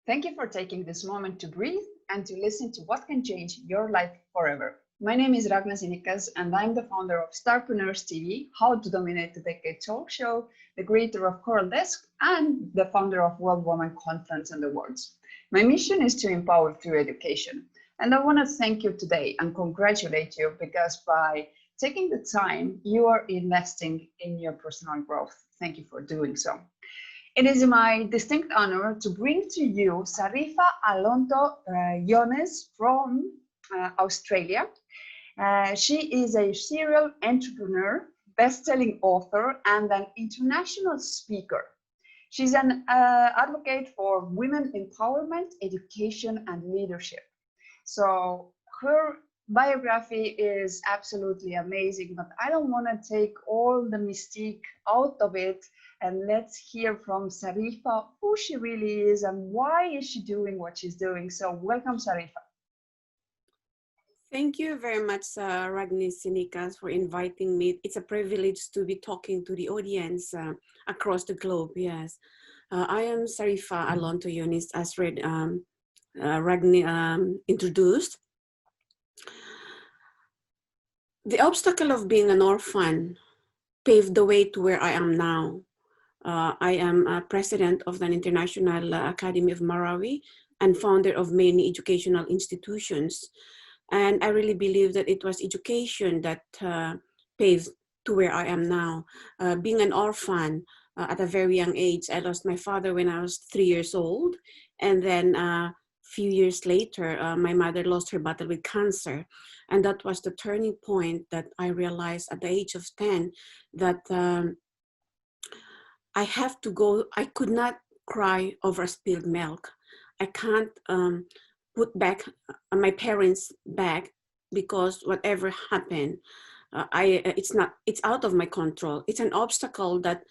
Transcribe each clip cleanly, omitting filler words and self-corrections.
Thank you for taking this moment to breathe and to listen to what can change your life forever. My name is Ragna Zinikas, and I'm the founder of Starpreneurs TV, How to Dominate the Decade talk show, the creator of Coral Desk, and the founder of World Women Conference and Awards. My mission is to empower through education. And I want to thank you today and congratulate you because by taking the time, you are investing in your personal growth. Thank you for doing so. It is my distinct honor to bring to you Sarifa Alonto Younes from Australia. She is a serial entrepreneur, best-selling author, and an international speaker. She's an advocate for women empowerment, education, and leadership. So her biography is absolutely amazing, but I don't want to take all the mystique out of it. And let's hear from Sarifa who she really is and why is she doing what she's doing. So welcome, Sarifa. Thank you very much, Ragni Sinikas, for inviting me. It's a privilege to be talking to the audience across the globe. Yes, I am Sarifa Alonto Younes, as Ragni introduced. The obstacle of being an orphan paved the way to where I am now. I am president of the International Academy of Marawi and founder of many educational institutions. And I really believe that it was education that paved to where I am now. Being an orphan at a very young age, I lost my father when I was 3 years old. And then a few years later, my mother lost her battle with cancer. And that was the turning point that I realized at the age of 10 that I have to go. I could not cry over spilled milk. I can't put back my parents back because whatever happened, it's out of my control. It's an obstacle that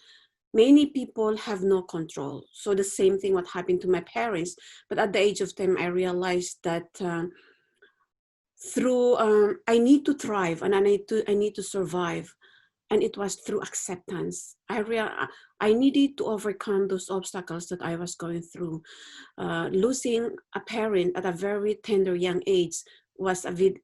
many people have no control. So the same thing what happened to my parents. But at the age of 10, I realized that I need to thrive and I need to survive. And it was through acceptance. I needed to overcome those obstacles that I was going through. Losing a parent at a very tender young age was the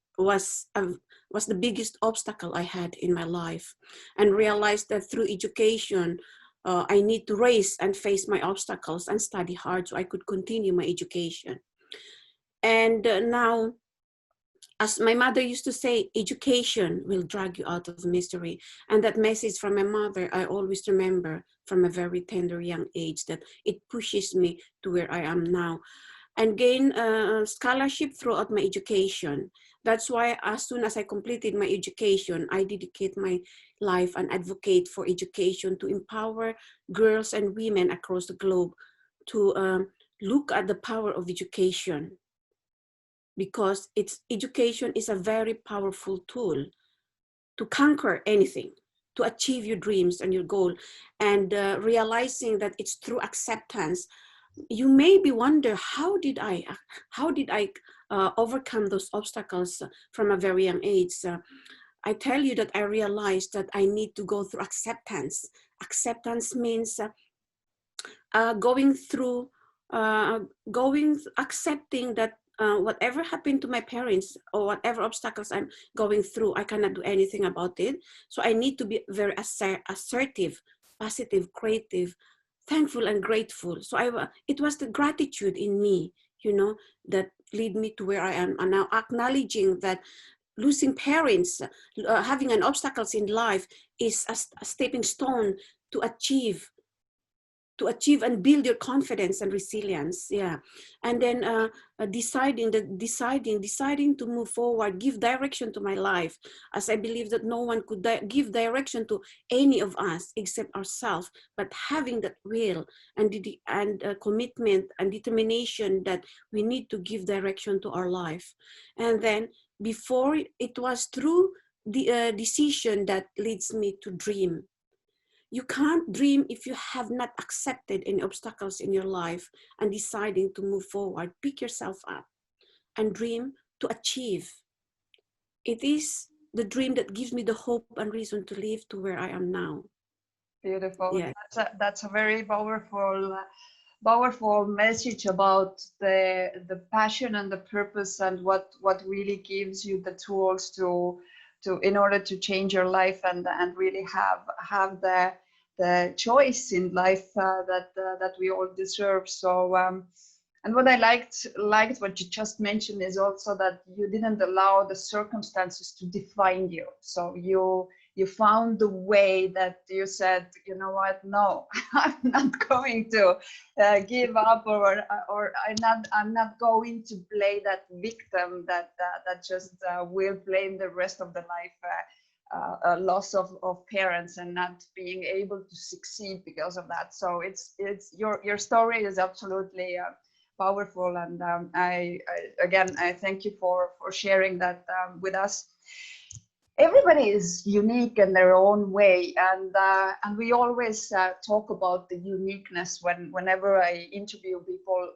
biggest obstacle I had in my life, and realized that through education, I need to raise and face my obstacles and study hard so I could continue my education. And now, as my mother used to say, education will drag you out of misery. And that message from my mother, I always remember from a very tender young age, that it pushes me to where I am now. And gain scholarship throughout my education. That's why as soon as I completed my education, I dedicate my life and advocate for education to empower girls and women across the globe to look at the power of education. Because education is a very powerful tool to conquer anything, to achieve your dreams and your goal. And realizing that it's through acceptance, you maybe wonder, how did I overcome those obstacles from a very young age? I tell you that I realized that I need to go through acceptance. Acceptance means accepting that whatever happened to my parents or whatever obstacles I'm going through, I cannot do anything about it. So I need to be very assertive, positive, creative, thankful, and grateful. So it was the gratitude in me, that lead me to where I am. And now acknowledging that losing parents, having an obstacles in life is a stepping stone to achieve and build your confidence and resilience. Yeah. And then deciding to move forward, give direction to my life, as I believe that no one could give direction to any of us except ourselves. But having that will and commitment and determination that we need to give direction to our life. And then before, it was through the decision that leads me to dream. You can't dream if you have not accepted any obstacles in your life and deciding to move forward. Pick yourself up and dream to achieve. It is the dream that gives me the hope and reason to live to where I am now. Beautiful. Yeah. That's a very powerful powerful message about the passion and the purpose and what really gives you the tools to in order to change your life and really have the choice in life that we all deserve. So and what I liked what you just mentioned is also that you didn't allow the circumstances to define you. So you found the way that you said, you know what, no, I'm not going to give up, or I'm not going to play that victim that just will blame the rest of the life. Loss of parents and not being able to succeed because of that. So it's your story is absolutely powerful, and I again I thank you for sharing that with us. Everybody is unique in their own way, and we always talk about the uniqueness whenever I interview people.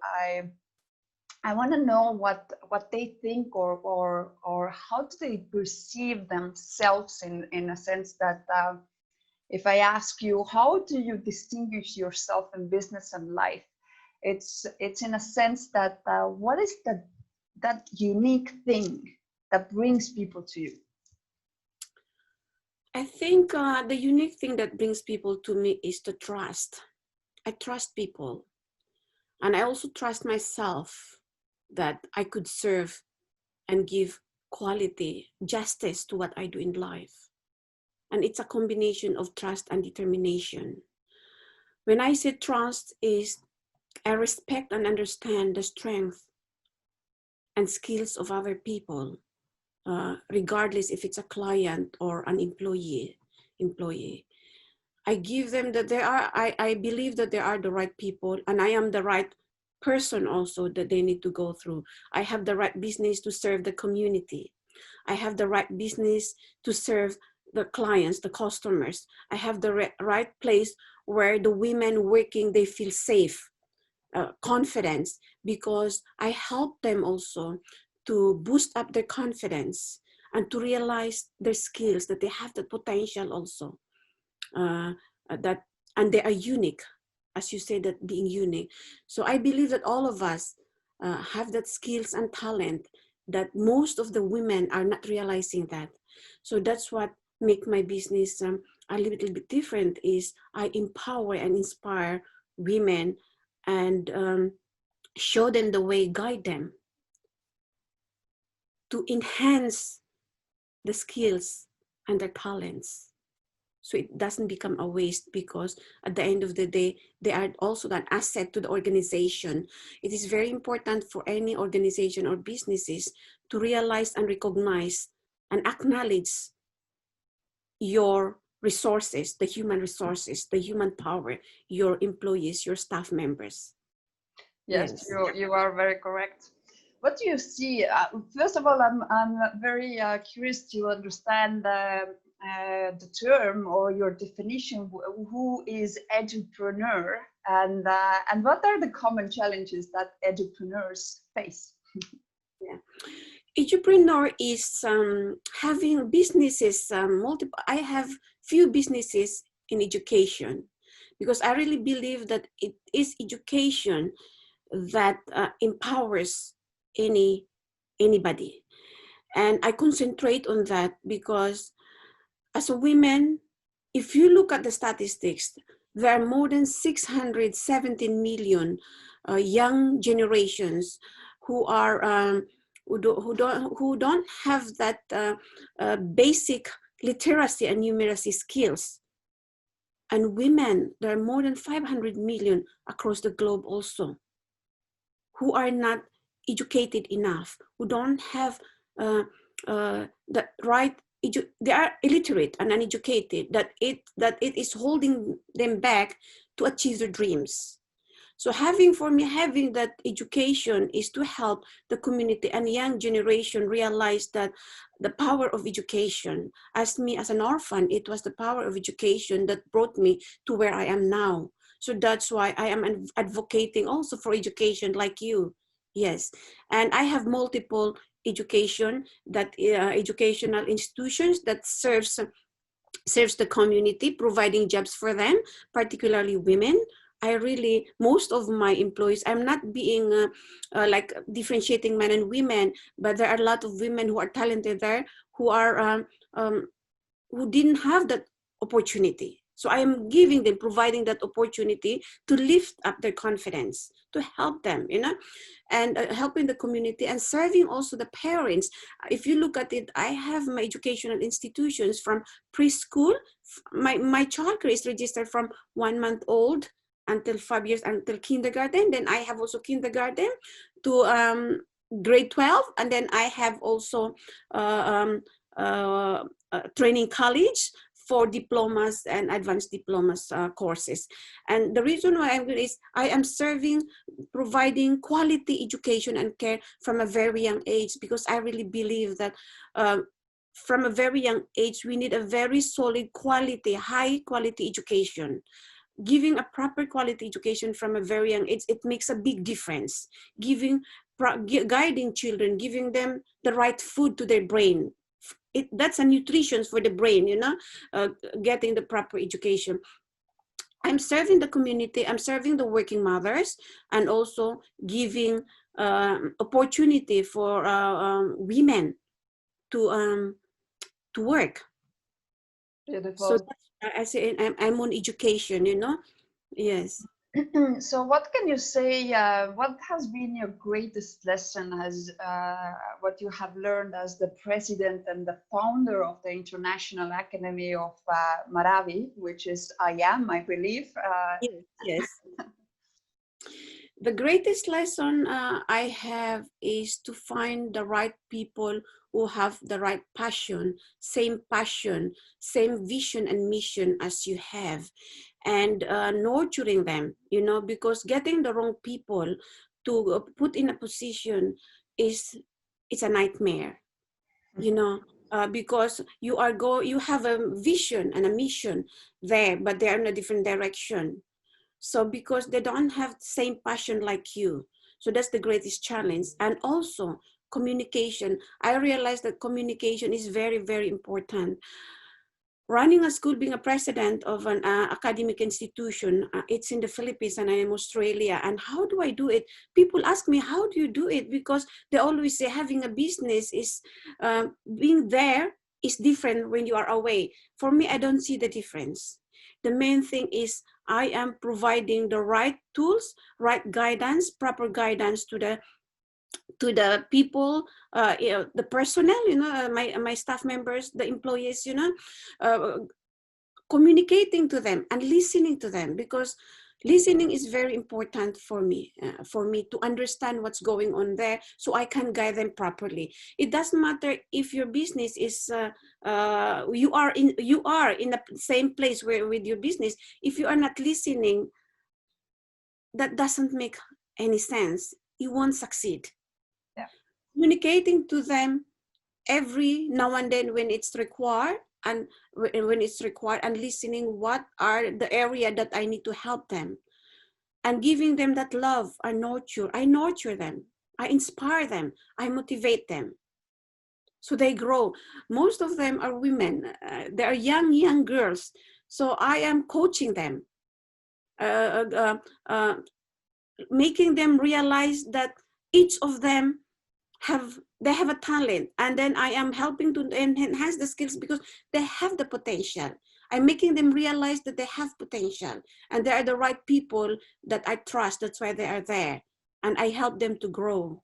I want to know what they think or how do they perceive themselves in a sense that if I ask you, how do you distinguish yourself in business and life? It's in a sense that what is that unique thing that brings people to you? I think the unique thing that brings people to me is the trust. I trust people, and I also trust myself that I could serve and give quality, justice to what I do in life. And it's a combination of trust and determination. When I say trust is I respect and understand the strength and skills of other people, regardless if it's a client or an employee. I give them that I believe that there are the right people, and I am the right person also that they need to go through. I have the right business to serve the community. I have the right business to serve the clients, the customers. I have the right place where the women working, they feel safe, confidence, because I help them also to boost up their confidence and to realize their skills, that they have the potential also, that, and they are unique, as you say, that being unique. So I believe that all of us have that skills and talent that most of the women are not realizing that. So that's what make my business a little bit different, is I empower and inspire women and show them the way, guide them to enhance the skills and their talents, so it doesn't become a waste, because at the end of the day, they are also an asset to the organization. It is very important for any organization or businesses to realize and recognize and acknowledge your resources, the human resources, the human power, your employees, your staff members. Yes, you are very correct. What do you see? First of all, I'm very curious to understand the term or your definition. Who is edupreneur, and what are the common challenges that edupreneurs face? Yeah. Edupreneur is having businesses, multiple. I have few businesses in education, because I really believe that it is education that empowers anybody. And I concentrate on that because as a woman, if you look at the statistics, there are more than 617 million young generations who are who don't have that basic literacy and numeracy skills. And women, there are more than 500 million across the globe also, who are not educated enough, who don't have the right, they are illiterate and uneducated, that it is holding them back to achieve their dreams. So for me, having that education is to help the community and young generation realize that the power of education. As me, as an orphan, it was the power of education that brought me to where I am now. So that's why I am advocating also for education like you. Yes, and I have multiple educational institutions that serves the community, providing jobs for them, particularly women, I really, most of my employees, I'm not being like differentiating men and women, but there are a lot of women who are talented there, who are who didn't have that opportunity. So I am giving them, providing that opportunity to lift up their confidence, to help them, you know, and helping the community and serving also the parents. If you look at it, I have my educational institutions from preschool. My childcare is registered from 1 month old until 5 years, until kindergarten. Then I have also kindergarten to grade 12. And then I have also training college for diplomas and advanced diplomas courses. And the reason why I'm good is I am serving, providing quality education and care from a very young age, because I really believe that from a very young age, we need a very solid quality, high quality education. Giving a proper quality education from a very young age, it makes a big difference. Guiding children, giving them the right food to their brain. That's a nutrition for the brain, you know, getting the proper education. I'm serving the community, I'm serving the working mothers, and also giving opportunity for women to work. So Beautiful. I say I'm on education, you know. Yes. So what can you say, what has been your greatest lesson as what you have learned as the president and the founder of the International Academy of Marawi, which is IAM, I believe. Yes, yes. The greatest lesson I have is to find the right people who have the right passion, same vision and mission as you have, and nurturing them, you know, because getting the wrong people to put in a position is, it's a nightmare, you know. Because you have a vision and a mission there, but they're in a different direction. So because they don't have the same passion like you. So that's the greatest challenge. And also communication. I realized that communication is very, very important. Running a school, being a president of an academic institution, it's in the Philippines and I'm in Australia. And how do I do it? People ask me, how do you do it? Because they always say having a business is, being there is different when you are away. For me, I don't see the difference. The main thing is I am providing the right tools, right guidance, proper guidance to the people, you know, the personnel, you know, my staff members, the employees, you know, communicating to them and listening to them, because listening is very important for me to understand what's going on there, so I can guide them properly. It doesn't matter if your business is you are in the same place where with your business. If you are not listening, that doesn't make any sense. You won't succeed. Yeah. Communicating to them every now and then when it's required, and listening what are the area that I need to help them, and giving them that love and nurture. I nurture them, I inspire them, I motivate them, so they grow. Most of them are women, they are young girls, so I am coaching them, uh, uh, uh, making them realize that each of them have a talent, and then I am helping to enhance the skills because they have the potential. I'm making them realize that they have potential and they are the right people that I trust. That's why they are there, and I help them to grow.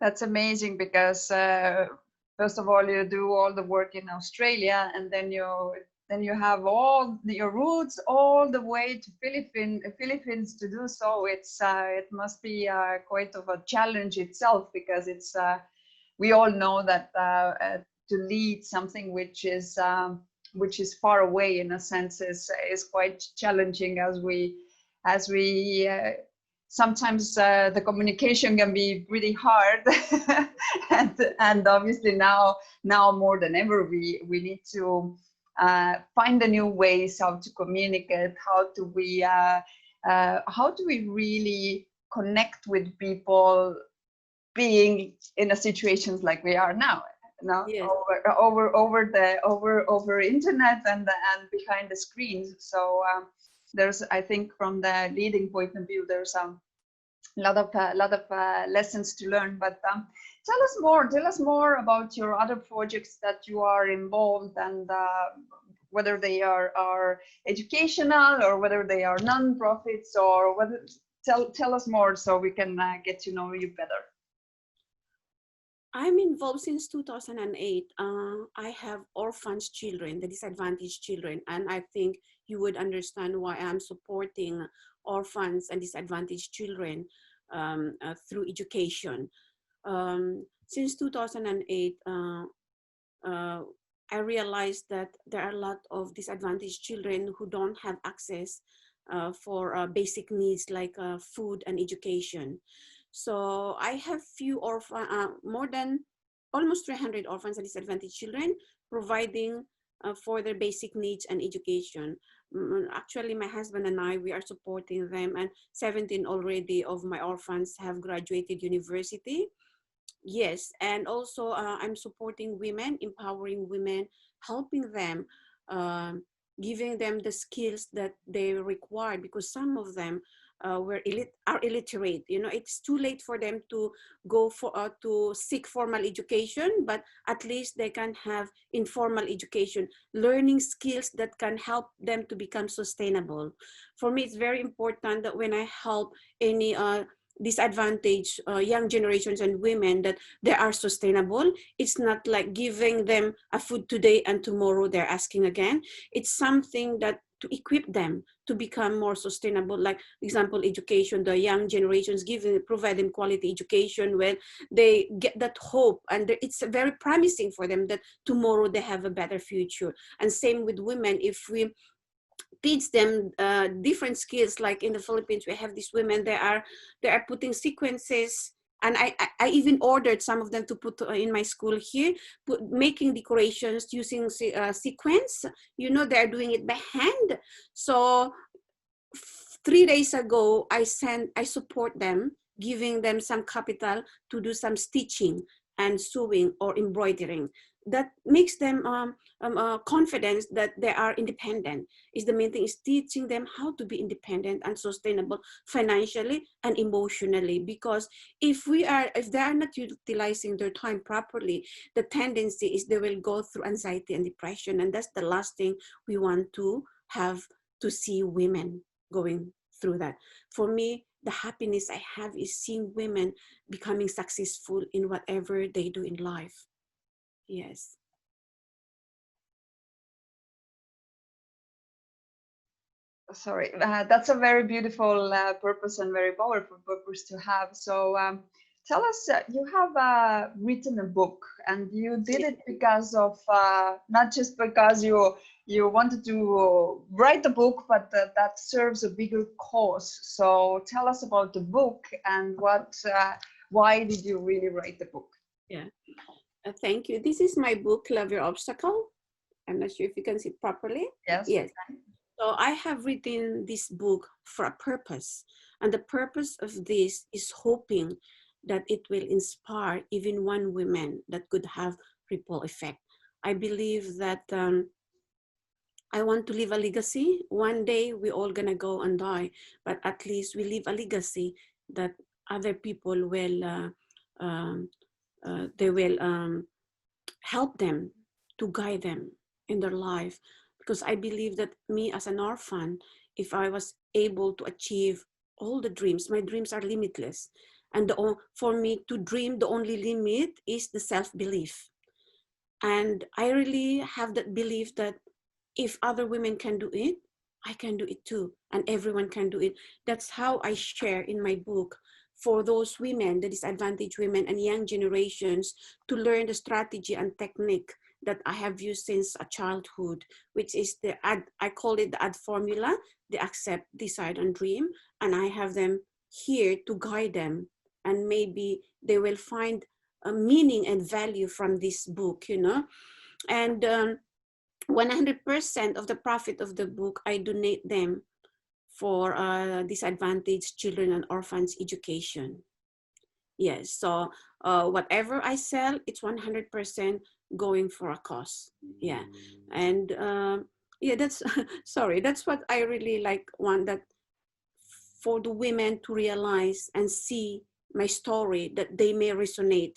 That's amazing because first of all, you do all the work in Australia, and then you have all your roots all the way to Philippines to do so. It must be quite of a challenge itself, because it's we all know that to lead something which is far away in a sense is quite challenging, as we sometimes the communication can be really hard. And obviously now more than ever we need to find the new ways how to communicate, how do we really connect with people being in a situations like we are now, Yes. over internet and behind the screens. So there's, I think, from the leading point of view, there's a lot of lessons to learn. But tell us more about your other projects that you are involved, and whether they are educational or whether they are non-profits, or whether, tell us more so we can get to know you better. I'm involved since 2008. I have orphans children, the disadvantaged children, and I think you would understand why I'm supporting orphans and disadvantaged children through education. Since 2008, I realized that there are a lot of disadvantaged children who don't have access for basic needs like food and education. So I have more than almost 300 orphans and disadvantaged children, providing for their basic needs and education. Actually, my husband and I, we are supporting them, and 17 already of my orphans have graduated university. Yes, and also I'm supporting women, empowering women, helping them, giving them the skills that they require, because some of them are illiterate. You know, it's too late for them to go for to seek formal education, but at least they can have informal education, learning skills that can help them to become sustainable. For me, it's very important that when I help any disadvantaged young generations and women, that they are sustainable. It's not like giving them a food today and tomorrow they're asking again. It's something that to equip them to become more sustainable. Like example, education, the young generations provide them quality education where they get that hope, and it's very promising for them that tomorrow they have a better future. And same with women, if we teach them different skills. Like in the Philippines, we have these women, they are putting sequences, and I even ordered some of them to put in my school here, making decorations using sequence. You know, they're doing it by hand. So 3 days ago, I support them, giving them some capital to do some stitching and sewing or embroidering. That makes them confidence that they are independent. Is the main thing, is teaching them how to be independent and sustainable financially and emotionally. Because if they are not utilizing their time properly, the tendency is they will go through anxiety and depression, and that's the last thing we want to have, to see women going through that. For me, the happiness I have is seeing women becoming successful in whatever they do in life. Yes. Sorry, that's a very beautiful purpose and very powerful purpose to have. So tell us, you have written a book, and you did it because of, not just because you wanted to write the book, but that serves a bigger cause. So tell us about the book and why did you really write the book? Yeah, thank you. This is my book, Love Your Obstacle. I'm not sure if you can see it properly. Yes. Yes. So I have written this book for a purpose. And the purpose of this is hoping that it will inspire even one woman that could have ripple effect. I believe that I want to leave a legacy. One day we all gonna go and die, but at least we leave a legacy that other people will, they will help them, to guide them in their life. Because I believe that me as an orphan, if I was able to achieve all the dreams, my dreams are limitless. And for me to dream, the only limit is the self-belief. And I really have that belief that if other women can do it, I can do it too. And everyone can do it. That's how I share in my book, for those women, the disadvantaged women and young generations, to learn the strategy and technique that I have used since a childhood, which is I call it the AD formula, the accept, decide, and dream. And I have them here to guide them. And maybe they will find a meaning and value from this book, you know. And 100% of the profit of the book, I donate them for disadvantaged children and orphans education. Yes, so whatever I sell, it's 100% going for a cause. Yeah, and Yeah, that's sorry. That's what I really like. Want that for the women to realize and see my story, that they may resonate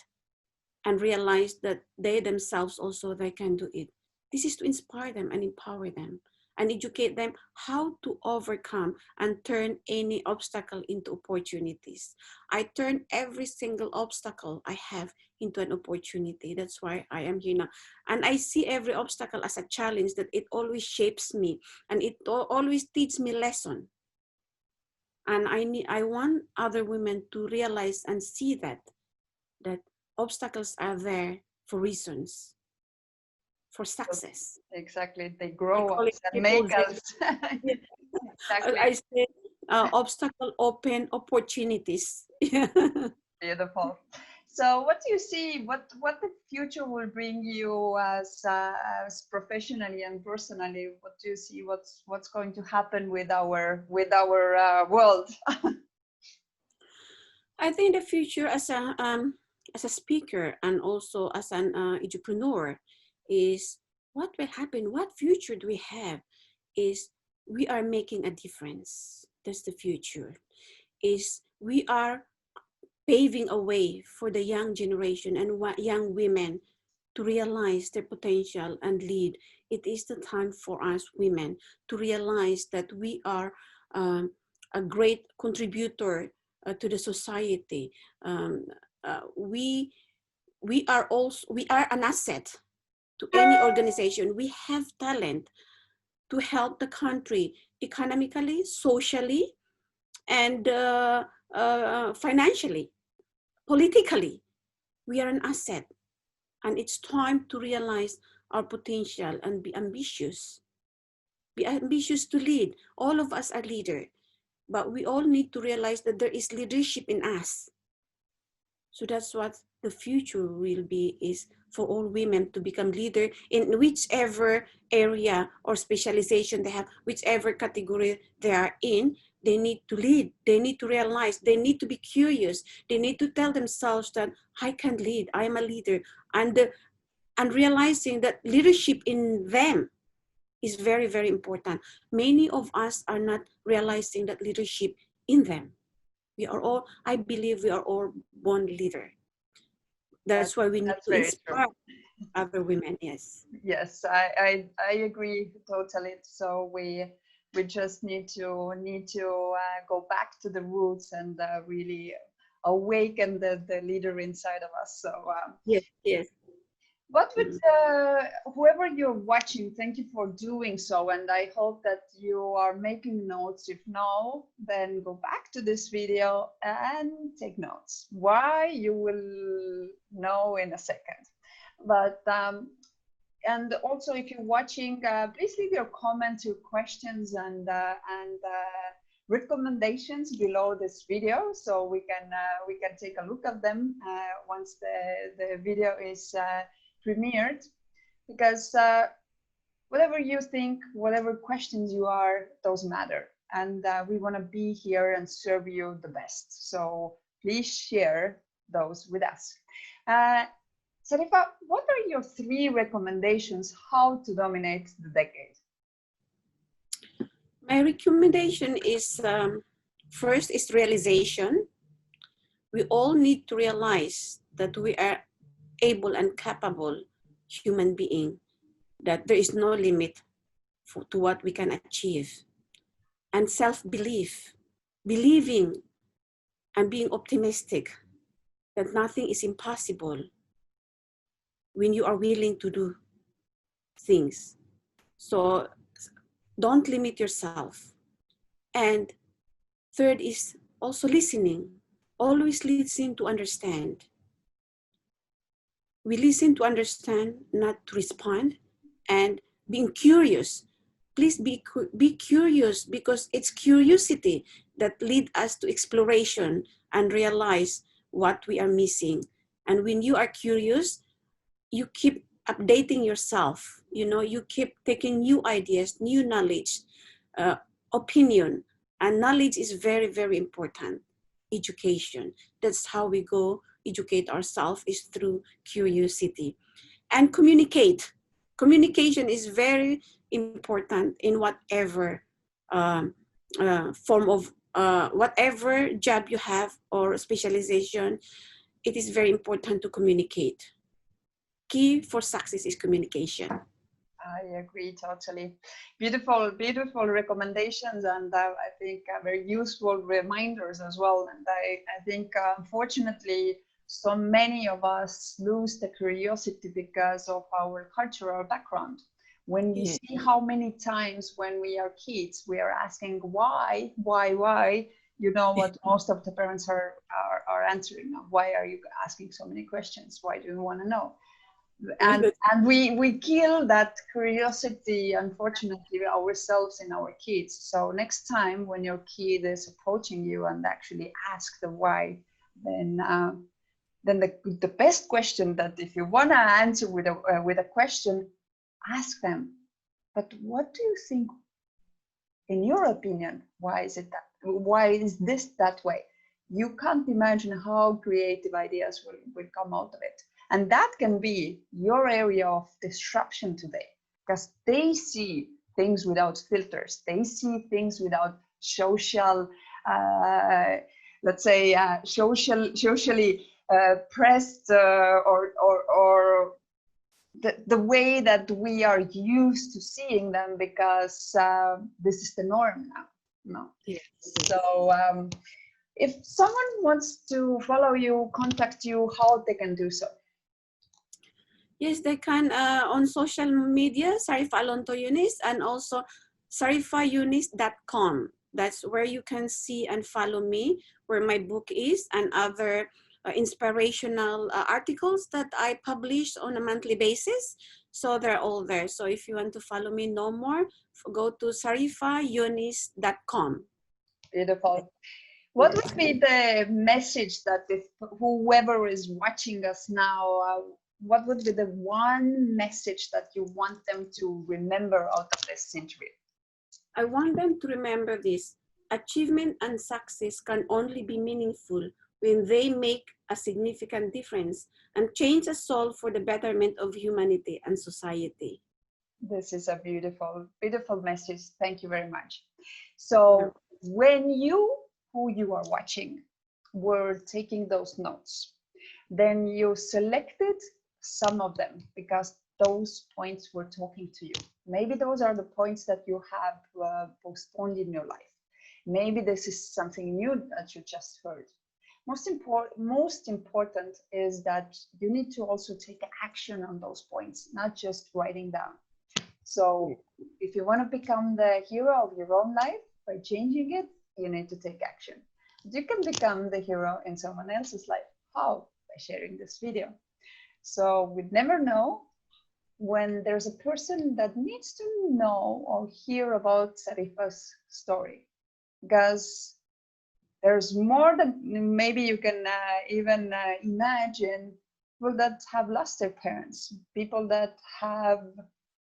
and realize that they themselves also they can do it. This is to inspire them and empower them and educate them how to overcome and turn any obstacle into opportunities. I turn every single obstacle I have into an opportunity. That's why I am here now. And I see every obstacle as a challenge, that it always shapes me and it always teaches me lesson. And I want other women to realize and see that obstacles are there for reasons, for success. Exactly, they I grow call it us and make deposit. us. Yeah. Exactly. I say obstacle open opportunities. Beautiful. So, what do you see? What the future will bring you as professionally and personally? What do you see? What's going to happen with our world? I think the future as a speaker and also as an entrepreneur is what will happen. What future do we have? Is we are making a difference. That's the future. Is we are paving a way for the young generation and young women to realize their potential and lead. It is the time for us women to realize that we are a great contributor to the society. Um, we are an asset to any organization. We have talent to help the country economically, socially, and financially, politically. We are an asset, and it's time to realize our potential and be ambitious. Be ambitious to lead. All of us are leaders, but we all need to realize that there is leadership in us. So that's what the future will be, is for all women to become leader in whichever area or specialization they have, whichever category they are in. They need to lead. They need to realize. They need to be curious. They need to tell themselves that I can lead. I am a leader. And realizing that leadership in them is very, very important. Many of us are not realizing that leadership in them. We are all, I believe we are all born leader. That's That's why we need that's to very true. inspire other women. Yes. Yes, I agree totally. So we just need to go back to the roots and really awaken the leader inside of us. So Yes. Yes. what would Mm. whoever you're watching, thank you for doing so, and I hope that you are making notes. If no, then go back to this video and take notes. Why, you will know in a second. But and also, if you're watching, please leave your comments, your questions, and recommendations below this video, so we can take a look at them once the video is premiered. Because whatever you think, whatever questions you are, those matter, and we want to be here and serve you the best. So please share those with us. Sarifa, what are your 3 recommendations how to dominate the decade? My recommendation is first is realization. We all need to realize that we are able and capable human being, that there is no limit to what we can achieve. And self-belief, believing and being optimistic that nothing is impossible when you are willing to do things. So don't limit yourself. And third is also listening. Always listen to understand. We listen to understand, not to respond, and being curious. Please be curious, because it's curiosity that leads us to exploration and realize what we are missing. And when you are curious, you keep updating yourself. You keep taking new ideas, new knowledge, uh, opinion, and knowledge is very, very important. Education, that's how we go educate ourselves, is through curiosity. And communication is very important in whatever form of whatever job you have or specialization. It is very important to communicate. Key for success is communication. I agree totally. Beautiful, beautiful recommendations, and I think very useful reminders as well. And I think unfortunately, so many of us lose the curiosity because of our cultural background. When we see how many times when we are kids, we are asking why, you know what most of the parents are answering now. Why are you asking so many questions? Why do you want to know? And we kill that curiosity, unfortunately, ourselves and our kids. So next time when your kid is approaching you and actually ask the why, then the best question that if you want to answer with a question, ask them, but what do you think, in your opinion, why is it that, why is this that way? You can't imagine how creative ideas will come out of it. And that can be your area of disruption today, because they see things without filters. They see things without social, let's say, socially pressed or the way that we are used to seeing them, because this is the norm now. No. Yes. So if someone wants to follow you, contact you, how they can do so? Yes, they can on social media, Sarifa Alonto Younes, and also sarifayounes.com. That's where you can see and follow me, where my book is, and other inspirational articles that I publish on a monthly basis. So they're all there. So if you want to follow me no more, go to sarifayounes.com. Beautiful. What would be the message that if whoever is watching us now, what would be the one message that you want them to remember out of this interview? I want them to remember this. Achievement and success can only be meaningful when they make a significant difference and change a soul for the betterment of humanity and society. This is a beautiful, beautiful message. Thank you very much. So when you, who you are watching, were taking those notes, then you selected some of them because those points were talking to you. Maybe those are the points that you have postponed in your life. Maybe this is something new that you just heard. Most important is that you need to also take action on those points, not just writing down. So if you want to become the hero of your own life by changing it, you need to take action. You can become the hero in someone else's life. How? By sharing this video. So we'd never know when there's a person that needs to know or hear about Sarifa's story, because there's more than maybe you can even imagine. People that have lost their parents, people that have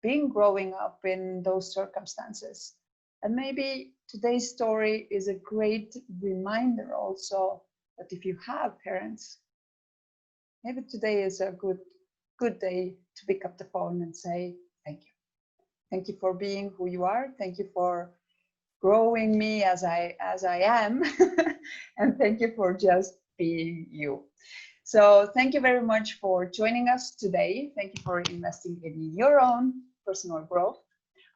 been growing up in those circumstances. And maybe today's story is a great reminder also that if you have parents, maybe today is a good day to pick up the phone and say, thank you. Thank you for being who you are. Thank you for growing me as I am. And thank you for just being you. So thank you very much for joining us today. Thank you for investing in your own personal growth.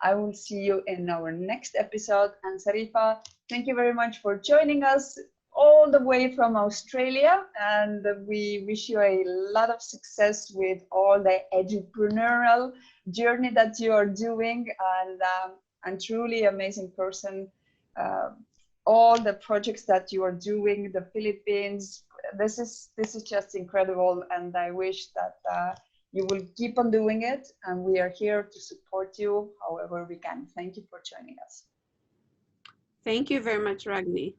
I will see you in our next episode. And Sarifa, thank you very much for joining us all the way from Australia. And we wish you a lot of success with all the entrepreneurial journey that you are doing. And truly amazing person. All the projects that you are doing, the Philippines, this is just incredible. And I wish that you will keep on doing it. And we are here to support you however we can. Thank you for joining us. Thank you very much, Ragni.